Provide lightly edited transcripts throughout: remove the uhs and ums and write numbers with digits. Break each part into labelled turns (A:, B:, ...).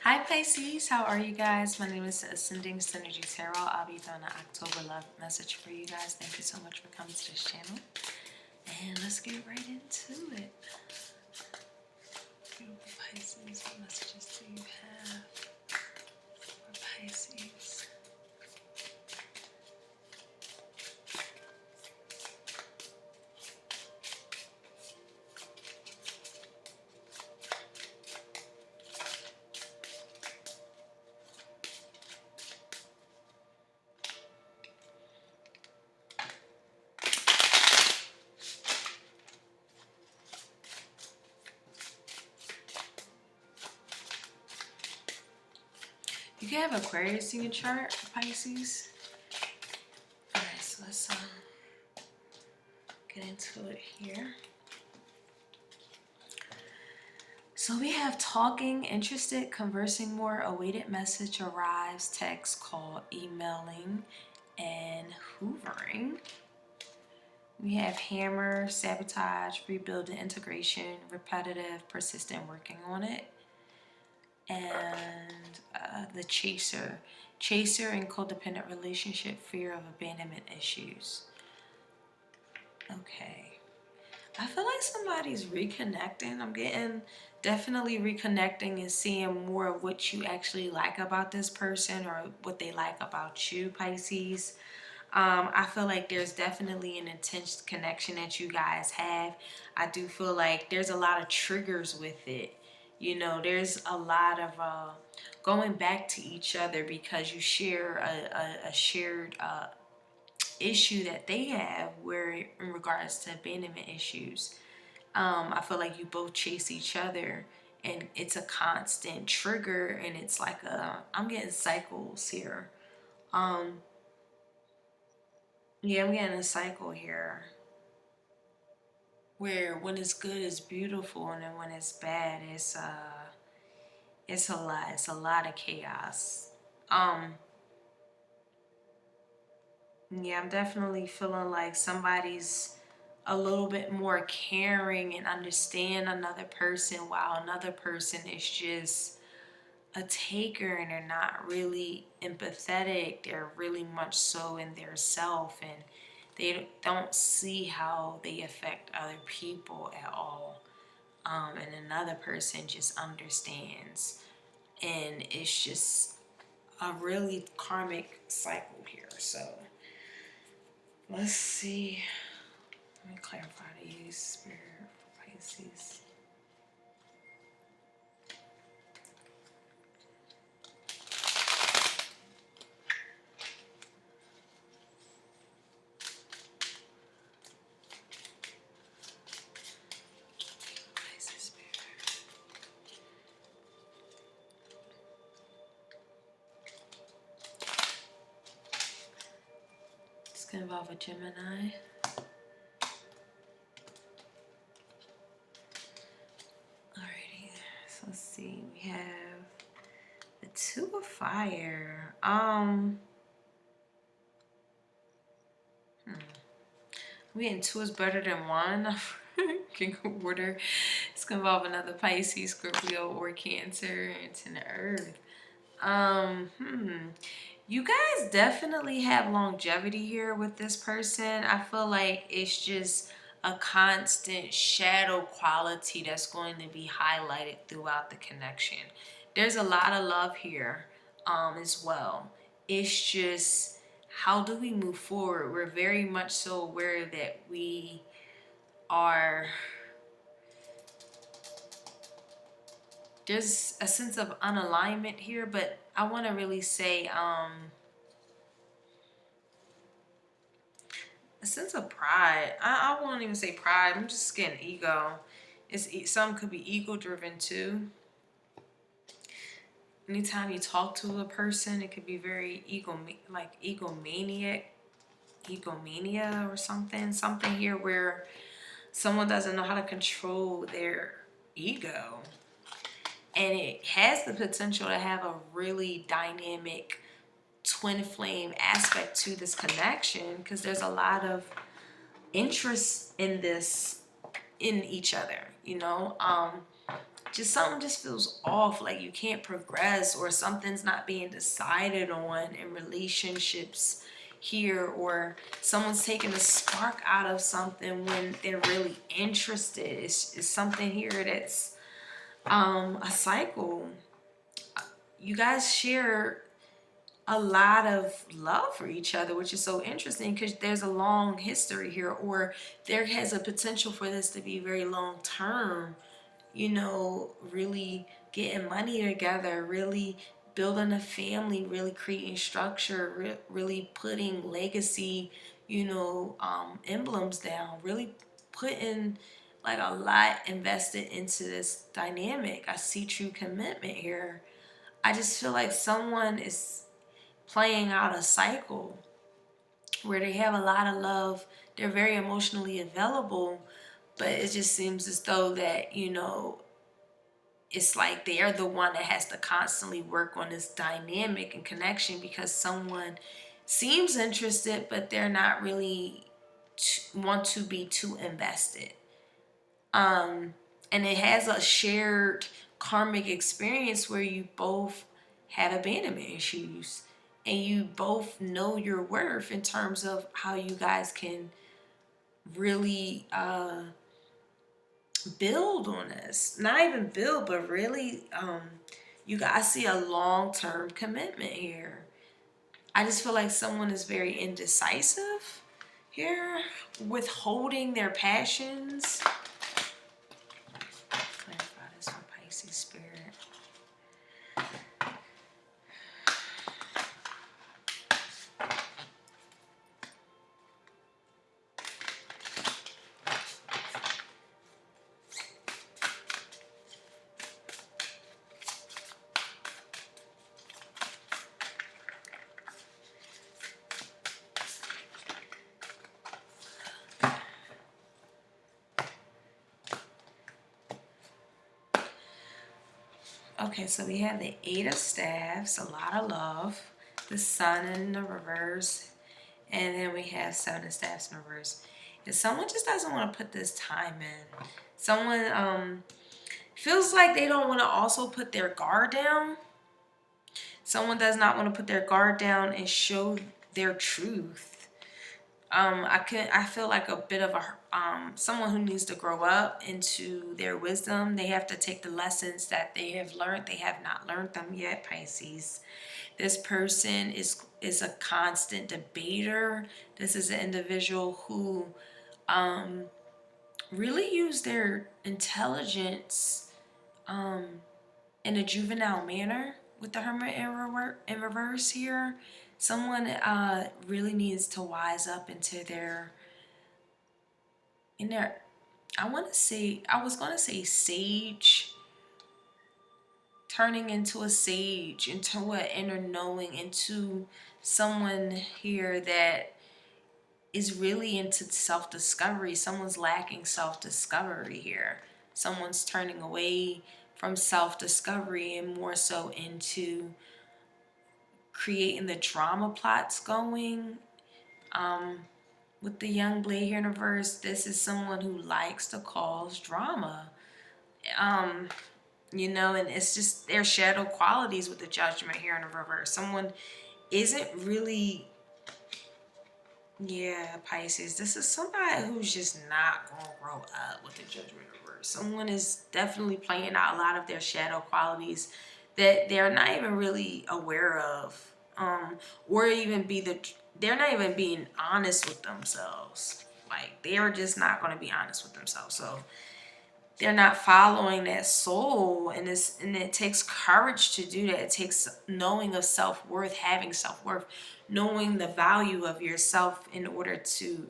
A: Hi Pisces, how are you guys? My name is Ascending Synergy Tarot. I'll be doing an October love message for you guys. Thank you so much for coming to this channel. And let's get right into it. Beautiful Pisces, what messages do you have for Pisces? You can have Aquarius in your chart, Pisces. Alright, so let's get into it here. So we have talking, interested, conversing more, awaited message arrives, text, call, emailing, and hoovering. We have hammer, sabotage, rebuilding, integration, repetitive, persistent, working on it. And the chaser and codependent relationship, fear of abandonment issues. Okay, I feel like somebody's reconnecting. I'm getting definitely reconnecting and seeing more of what you actually like about this person or what they like about you, Pisces. I feel like there's definitely an intense connection that you guys have. I do feel like there's a lot of triggers with it. You know, there's a lot of going back to each other because you share a shared issue that they have where in regards to abandonment issues. I feel like you both chase each other and it's a constant trigger, and it's like I'm getting cycles here. Yeah, I'm getting a cycle here where when it's good it's beautiful, and then when it's bad it's a lot. It's a lot of chaos. Yeah, I'm definitely feeling like somebody's a little bit more caring and understand another person, while another person is just a taker and they're not really empathetic. They're really much so in their self, and they don't see how they affect other people at all. And another person just understands, and it's just a really karmic cycle here. So let's see. Let me clarify these, Spirit, for Pisces. Pisces Spirit. It's gonna involve a Gemini. Alrighty, so let's see. We have the Two of Fire. We getting two is better than one. King of Water. It's gonna involve another Pisces, Scorpio, or Cancer into the Earth. You guys definitely have longevity here with this person. I feel like it's just a constant shadow quality that's going to be highlighted throughout the connection. There's a lot of love here as well. It's just, how do we move forward? We're very much so aware that we are, there's a sense of unalignment here, but I want to really say a sense of pride. I won't even say pride. I'm just getting ego. Some could be ego driven too. Anytime you talk to a person, it could be very egomania or something here where someone doesn't know how to control their ego, and it has the potential to have a really dynamic twin flame aspect to this connection, because there's a lot of interest in this, in each other, you know. just something just feels off, like you can't progress, or something's not being decided on in relationships here, or someone's taking a spark out of something when they're really interested. It's something here that's a cycle. You guys share a lot of love for each other, which is so interesting because there's a long history here, or there has a potential for this to be very long term, really getting money together, really building a family, really creating structure, really putting legacy, emblems down, really putting like a lot invested into this dynamic. I see true commitment here. I just feel like someone is playing out a cycle where they have a lot of love, they're very emotionally available, but it just seems as though that, it's like they're the one that has to constantly work on this dynamic and connection because someone seems interested, but they're not really want to be too invested. And it has a shared karmic experience where you both have abandonment issues and you both know your worth in terms of how you guys can really build on this. Not even build, but really you guys see a long-term commitment here. I just feel like someone is very indecisive here, withholding their passions. Clarify this for Pisces spirit. Okay, so we have the Eight of Staffs, a lot of love, the Sun in the reverse, and then we have Seven of Staffs in reverse. And someone just doesn't want to put this time in. Someone feels like they don't want to also put their guard down. Someone does not want to put their guard down and show their truth. I feel like a bit of a someone who needs to grow up into their wisdom. They have to take the lessons that they have learned. They have not learned them yet, Pisces. This person is a constant debater. This is an individual who really use their intelligence in a juvenile manner with the Hermit in reverse here. Someone really needs to wise up into their I was going to say sage, turning into a sage, into an inner knowing, into someone here that is really into self-discovery. Someone's lacking self-discovery here. Someone's turning away from self-discovery and more so into creating the drama plots going. With the young blade here in reverse, this is someone who likes to cause drama. And it's just their shadow qualities with the Judgment here in the reverse. Someone isn't really, Pisces, this is somebody who's just not going to grow up with the Judgment reverse. Someone is definitely playing out a lot of their shadow qualities that they're not even really aware of, or they're not even being honest with themselves. Like, they're just not going to be honest with themselves. So they're not following that soul, and it takes courage to do that. It takes knowing of self-worth, having self-worth, knowing the value of yourself in order to,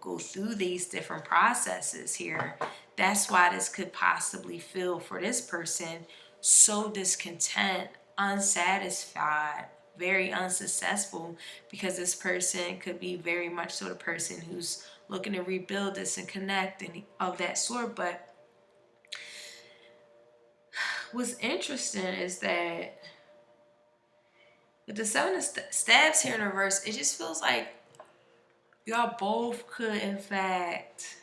A: go through these different processes here. That's why this could possibly feel for this person so discontent, unsatisfied, very unsuccessful, because this person could be very much so the person who's looking to rebuild this and connect and of that sort. But what's interesting is that with the Seven of Staffs here in reverse, it just feels like y'all both could, in fact,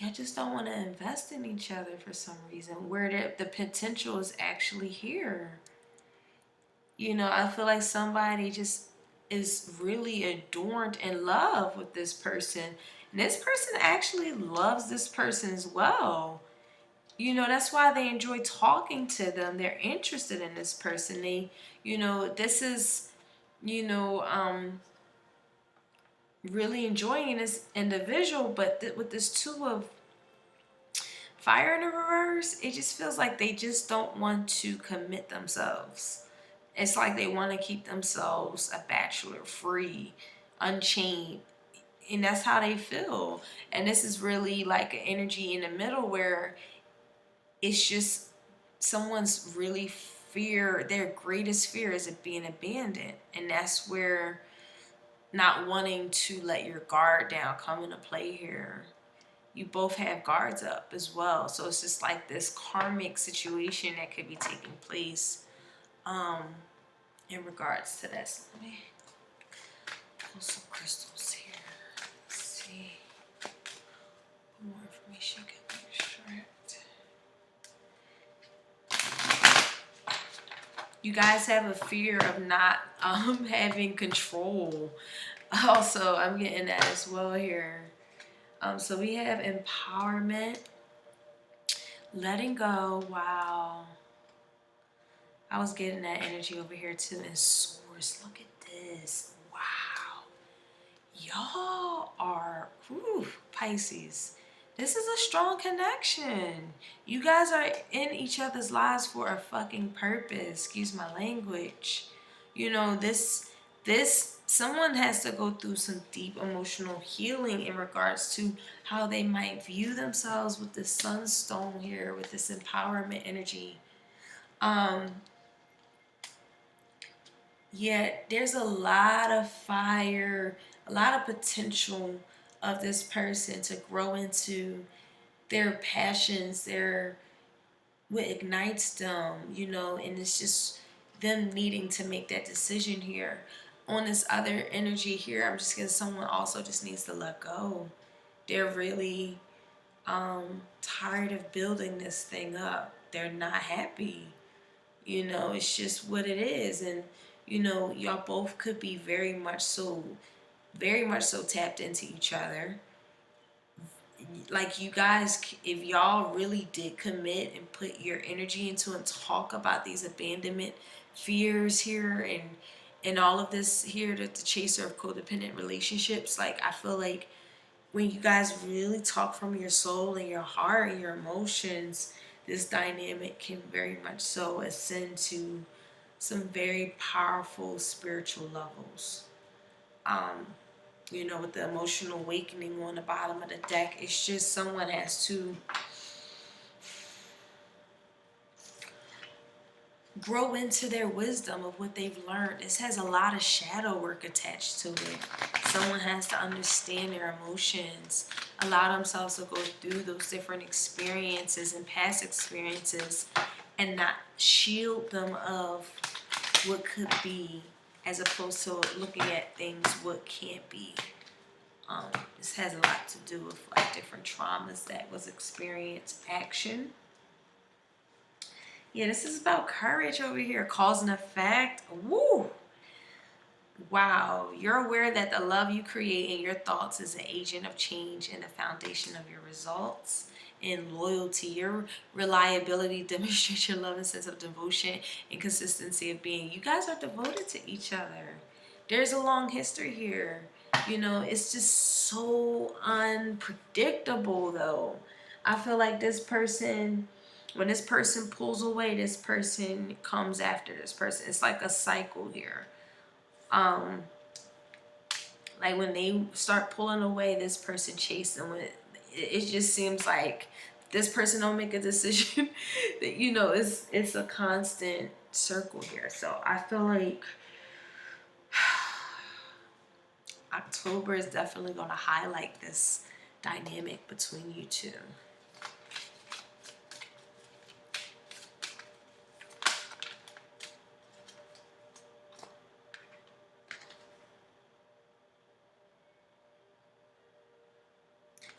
A: y'all just don't want to invest in each other for some reason, where the potential is actually here. You know, I feel like somebody just is really adorned in love with this person. And this person actually loves this person as well. You know, that's why they enjoy talking to them. They're interested in this person. They, you know, this is, you know, really enjoying this individual. But with this two of fire in the reverse, it just feels like they just don't want to commit themselves. It's like they want to keep themselves a bachelor, free, unchained. And that's how they feel. And this is really like an energy in the middle where it's just someone's really fear, their greatest fear is of being abandoned. And that's where not wanting to let your guard down come into play here. You both have guards up as well. So it's just like this karmic situation that could be taking place in regards to this. Let me pull some crystals here. Let's see. More information can be extracted. You guys have a fear of not having control. Also, I'm getting that as well here. So we have empowerment, letting go. Wow. I was getting that energy over here too. And source, look at this. Wow. Y'all are, whew, Pisces. This is a strong connection. You guys are in each other's lives for a fucking purpose. Excuse my language. You know, someone has to go through some deep emotional healing in regards to how they might view themselves with this sunstone here, with this empowerment energy. Yeah, there's a lot of fire, a lot of potential of this person to grow into their passions, what ignites them, you know, and it's just them needing to make that decision here. On this other energy here, I'm just getting someone also just needs to let go. They're really tired of building this thing up. They're not happy. You know, it's just what it is. And, you know, y'all both could be very much so tapped into each other. Like, you guys, if y'all really did commit and put your energy into and talk about these abandonment fears here and all of this here, the chaser of codependent relationships, like, I feel like when you guys really talk from your soul and your heart and your emotions, this dynamic can very much so ascend to some very powerful spiritual levels. You know, with the emotional awakening on the bottom of the deck, it's just someone has to grow into their wisdom of what they've learned. This has a lot of shadow work attached to it. Someone has to understand their emotions, allow themselves to go through those different experiences and past experiences and not shield them of what could be, as opposed to looking at things what can't be. This has a lot to do with like different traumas that was experienced, action. Yeah, this is about courage over here, cause and effect. Woo! Wow, you're aware that the love you create in your thoughts is an agent of change and the foundation of your results. And loyalty, your reliability demonstrates your love and sense of devotion and consistency of being. You guys are devoted to each other. There's a long history here. You know, it's just so unpredictable though. I feel like this person, when this person pulls away, this person comes after this person. It's like a cycle here. Like when they start pulling away, this person chasing with it just seems like this person don't make a decision that, you know, it's a constant circle here. So I feel like October is definitely going to highlight this dynamic between you two.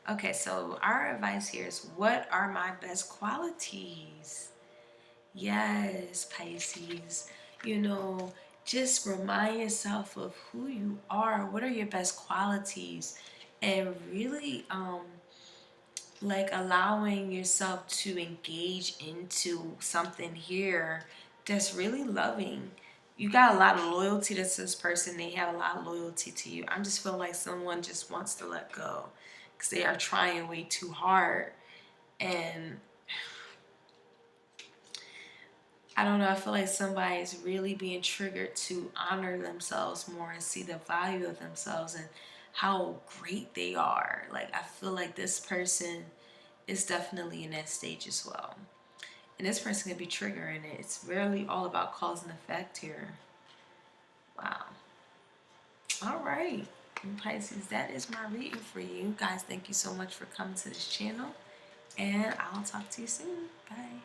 A: Okay, so our advice here is, what are my best qualities? Yes, Pisces. You know, just remind yourself of who you are. What are your best qualities? And really, like allowing yourself to engage into something here that's really loving. You got a lot of loyalty to this person. They have a lot of loyalty to you. I'm just feeling like someone just wants to let go because they are trying way too hard. And I don't know, I feel like somebody is really being triggered to honor themselves more and see the value of themselves and how great they are. Like, I feel like this person is definitely in that stage as well. And this person can be triggering it. It's really all about cause and effect here. Wow. All right. Pisces, that is my reading for you. Guys, thank you so much for coming to this channel. And I'll talk to you soon. Bye.